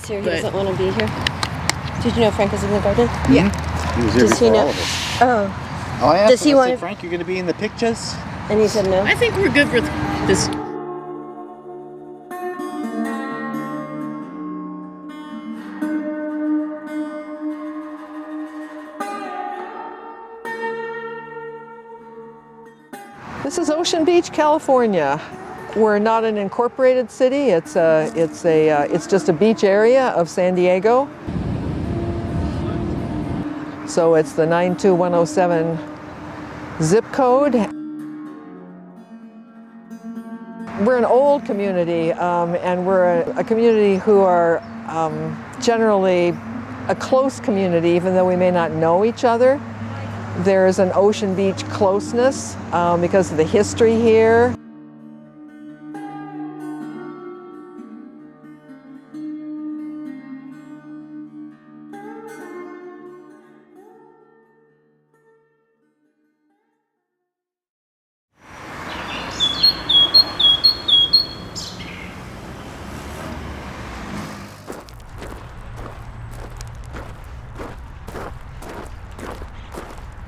Frank's here. He But- doesn't want to be here. Did you know Frank was in the garden? Yeah. He was here Does he before know? all of us. Oh. Oh, I asked Does he him, I want said, to- Frank, you're going to be in the pictures? And he said no. I think we're good with this. This is Ocean Beach, California. We're not an incorporated city. It's just a beach area of San Diego. So it's the 92107 zip code. We're an old community, and we're a community who are generally a close community, even though we may not know each other. There's an Ocean Beach closeness because of the history here.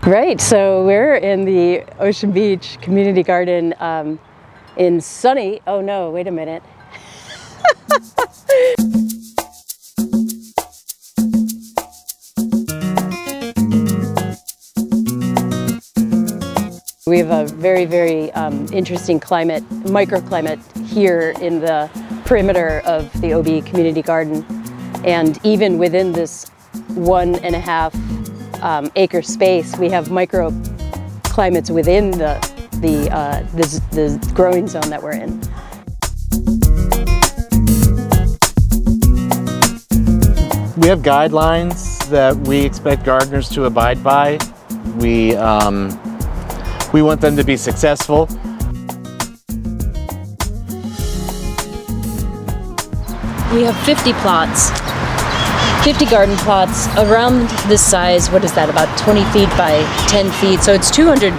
Right, so we're in the Ocean Beach Community Garden in sunny, oh no, wait a minute. We have a very, very interesting climate, microclimate here in the perimeter of the OB Community Garden. And even within this 1.5 acre space, we have microclimates within the growing zone that we're in. We have guidelines that we expect gardeners to abide by. We want them to be successful. We have 50 plots, 50 garden plots around this size. What is that, about 20 feet by 10 feet? So it's 200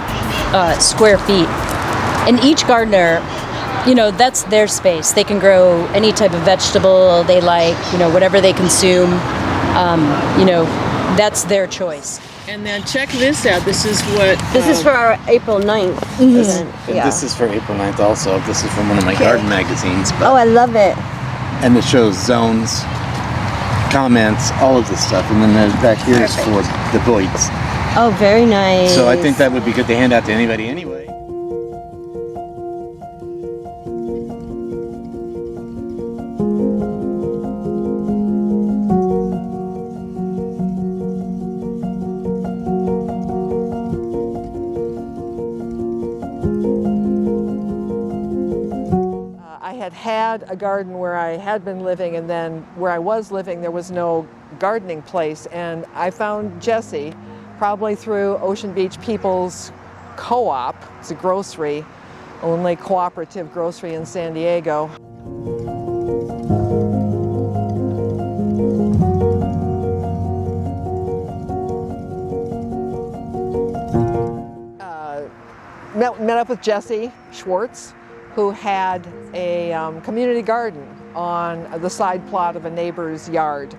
square feet. And each gardener, you know, that's their space. They can grow any type of vegetable they like, you know, whatever they consume, you know, that's their choice. And then check this out. This is what. This is for our April 9th event. And Yeah. this is for April 9th also. This is from one of my garden magazines. But, Oh, I love it. and it shows zones, comments, all of this stuff. And then back here is for the Boyds. Oh, very nice. So I think that would be good to hand out to anybody anyway. I had a garden where I had been living, and then where I was living there was no gardening place, and I found Jesse probably through Ocean Beach People's Co-op. It's a grocery, only cooperative grocery in San Diego. Met up with Jesse Schwartz, who had a community garden on the side plot of a neighbor's yard.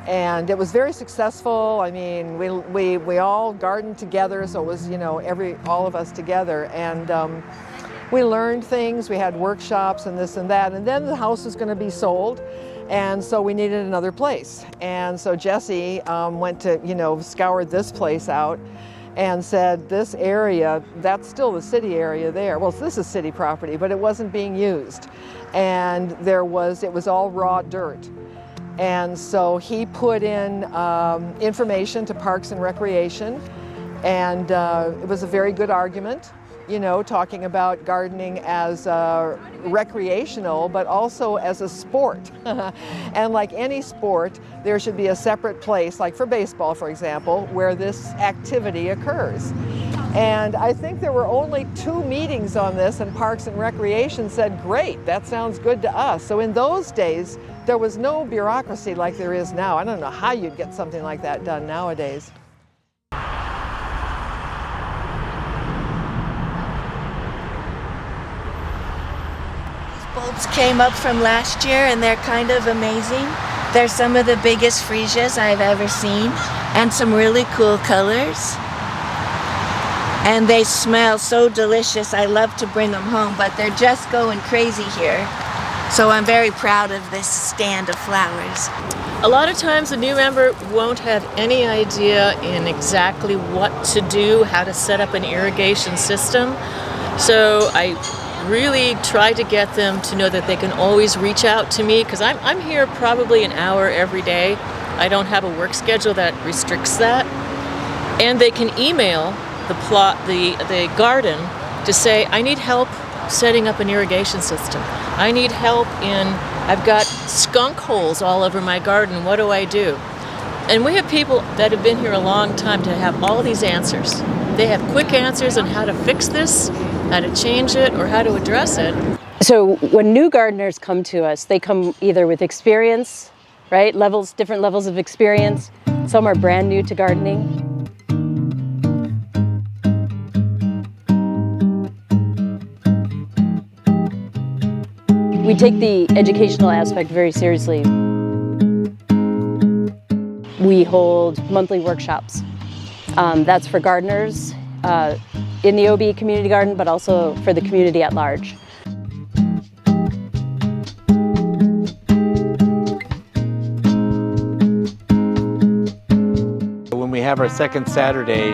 And it was very successful. I mean, we all gardened together, so it was, you know, all of us together. And we learned things, we had workshops and this and that. And then the house was going to be sold, and so we needed another place. And so Jesse went to, you know, scoured this place out and said, this area, that's still the city area there. Well, this is city property, but it wasn't being used. And it was all raw dirt. And so he put in information to Parks and Recreation, and it was a very good argument, you know, talking about gardening as recreational, but also as a sport. And like any sport, there should be a separate place, like for baseball, for example, where this activity occurs. And I think there were only 2 meetings on this, and Parks and Recreation said, great, that sounds good to us. So in those days, there was no bureaucracy like there is now. I don't know how you'd get something like that done nowadays. Bulbs came up from last year and they're kind of amazing. They're some of the biggest freesias I've ever seen, and some really cool colors. And they smell so delicious. I love to bring them home, but they're just going crazy here. So I'm very proud of this stand of flowers. A lot of times a new member won't have any idea in exactly what to do, how to set up an irrigation system. So I really try to get them to know that they can always reach out to me, because I'm here probably an hour every day. I don't have a work schedule that restricts that. And they can email the garden to say, I need help setting up an irrigation system. I need help I've got skunk holes all over my garden, what do I do? And we have people that have been here a long time to have all these answers. They have quick answers on how to fix this, how to change it, or how to address it. So when new gardeners come to us, they come either with experience, right? Different levels of experience. Some are brand new to gardening. We take the educational aspect very seriously. We hold monthly workshops. That's for gardeners in the OB community garden, but also for the community at large. When we have our second Saturday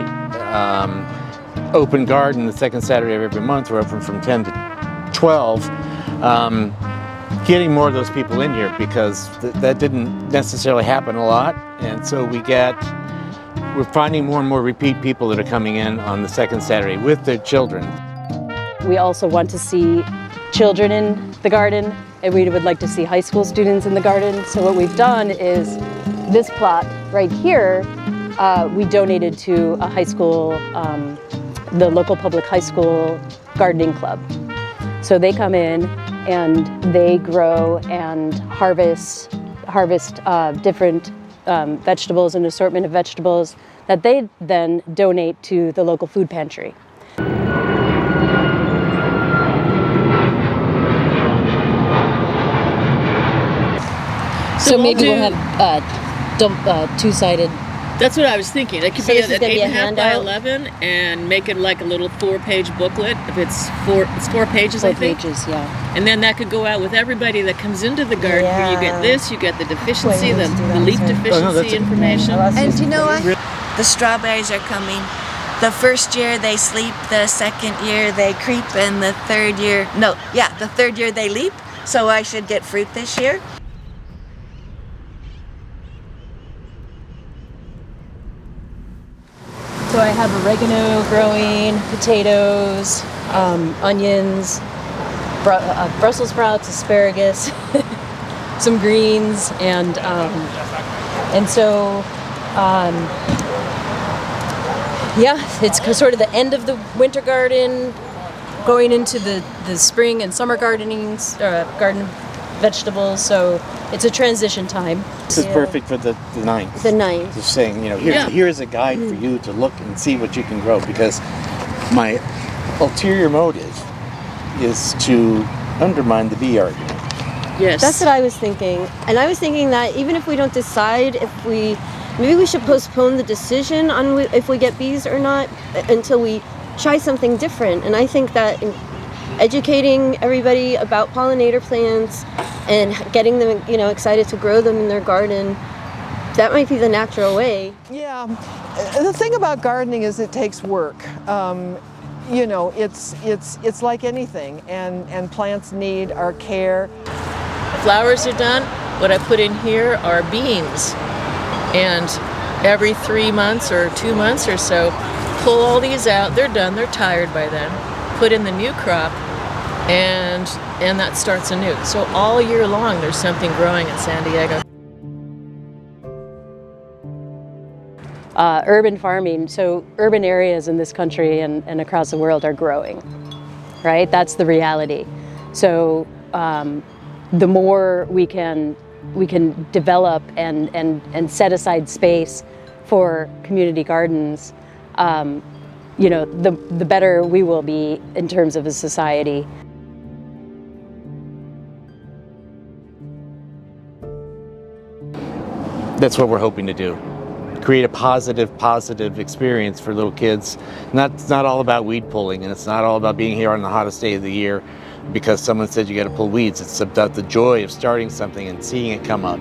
open garden, the second Saturday of every month, we're open from 10 to 12. Getting more of those people in here, because that didn't necessarily happen a lot, and so we're finding more and more repeat people that are coming in on the second Saturday with their children. We also want to see children in the garden, and we would like to see high school students in the garden. So what we've done is this plot right here, we donated to a high school, the local public high school gardening club. So they come in and they grow and harvest different vegetables, an assortment of vegetables that they then donate to the local food pantry. So maybe we'll have two-sided. That's what I was thinking. It could So be this is an gonna be a 8.5 by handout? 11 and make it like a little 4-page booklet. If it's four pages, I think. Pages, yeah. And then that could go out with everybody that comes into the garden. Here you get Yeah. this, you get the deficiency, Wait, let's do the that leaf too. deficiency information. And do you know what? The strawberries are coming. The first year they sleep, the second year they creep, and the third year they leap. So I should get fruit this year. So I have oregano growing, potatoes, onions, Brussels sprouts, asparagus, some greens, and so it's sort of the end of the winter garden, going into the spring and summer garden vegetables. So it's a transition time. This is perfect for the 9th. The 9th. Just saying, Yeah. here's a guide for you to look and see what you can grow, because my ulterior motive is to undermine the bee argument. Yes. That's what I was thinking. And I was thinking that even if we don't decide maybe we should postpone the decision on if we get bees or not until we try something different. And I think that educating everybody about pollinator plants and getting them, excited to grow them in their garden, that might be the natural way. Yeah, the thing about gardening is it takes work. It's like anything, and plants need our care. Flowers are done. What I put in here are beans. And every 3 months or 2 months or so, pull all these out. They're done. They're tired by then. Put in the new crop, and that starts anew. So all year long, there's something growing in San Diego. Urban farming, so urban areas in this country and across the world are growing, right? That's the reality. So the more we can develop and set aside space for community gardens, the better we will be in terms of a society. That's what we're hoping to do. Create a positive experience for little kids. It's not all about weed pulling, and it's not all about being here on the hottest day of the year because someone said you got to pull weeds. It's about the joy of starting something and seeing it come up.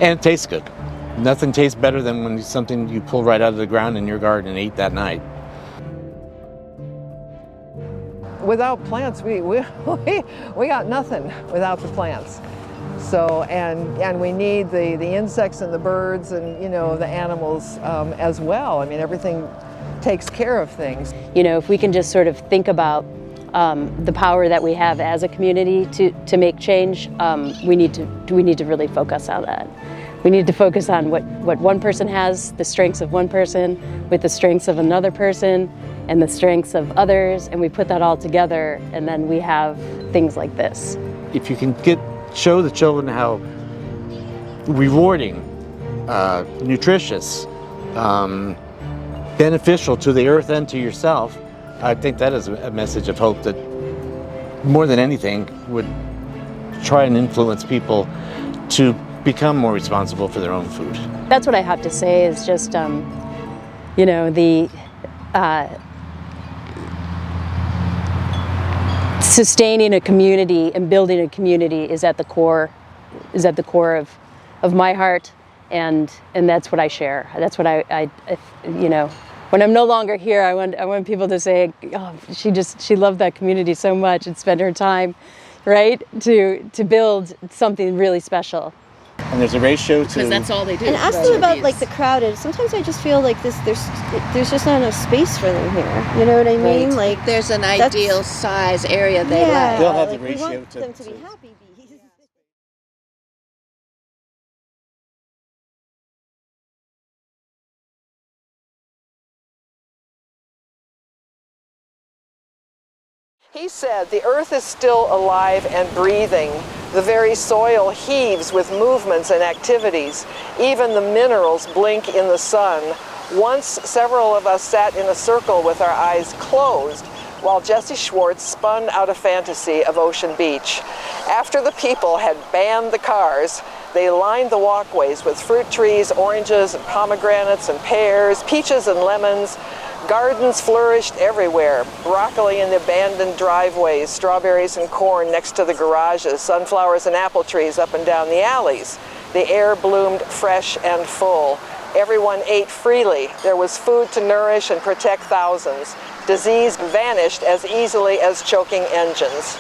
And it tastes good. Nothing tastes better than when something you pull right out of the ground in your garden and ate that night. Without plants, we got nothing without the plants. So, and we need the insects and the birds and, you know, the animals as well. I mean, everything takes care of things. You know, if we can just sort of think about the power that we have as a community to make change, we need to really focus on that. We need to focus on what one person has, the strengths of one person, with the strengths of another person, and the strengths of others, and we put that all together, and then we have things like this. If you can show the children how rewarding, nutritious, beneficial to the earth and to yourself, I think that is a message of hope that more than anything would try and influence people to become more responsible for their own food. That's what I have to say is just, you know, the sustaining a community and building a community is at the core of my heart, and that's what I share. That's what I you know, when I'm no longer here, I want people to say, oh, she loved that community so much and spent her time, right, to build something really special. And there's a ratio to... Because that's all they do. And ask them about like the crowded. Sometimes I just feel like there's just not enough space for them here. You know what I mean? Right. Like There's an that's- ideal size area they yeah, like. They'll have the like, we ratio want to- them to be happy bees. He said, the earth is still alive and breathing. The very soil heaves with movements and activities. Even the minerals blink in the sun. Once, several of us sat in a circle with our eyes closed while Jesse Schwartz spun out a fantasy of Ocean Beach. After the people had banned the cars, they lined the walkways with fruit trees, oranges and pomegranates and pears, peaches and lemons. Gardens flourished everywhere. Broccoli in the abandoned driveways, strawberries and corn next to the garages, sunflowers and apple trees up and down the alleys. The air bloomed fresh and full. Everyone ate freely. There was food to nourish and protect thousands. Disease vanished as easily as choking engines.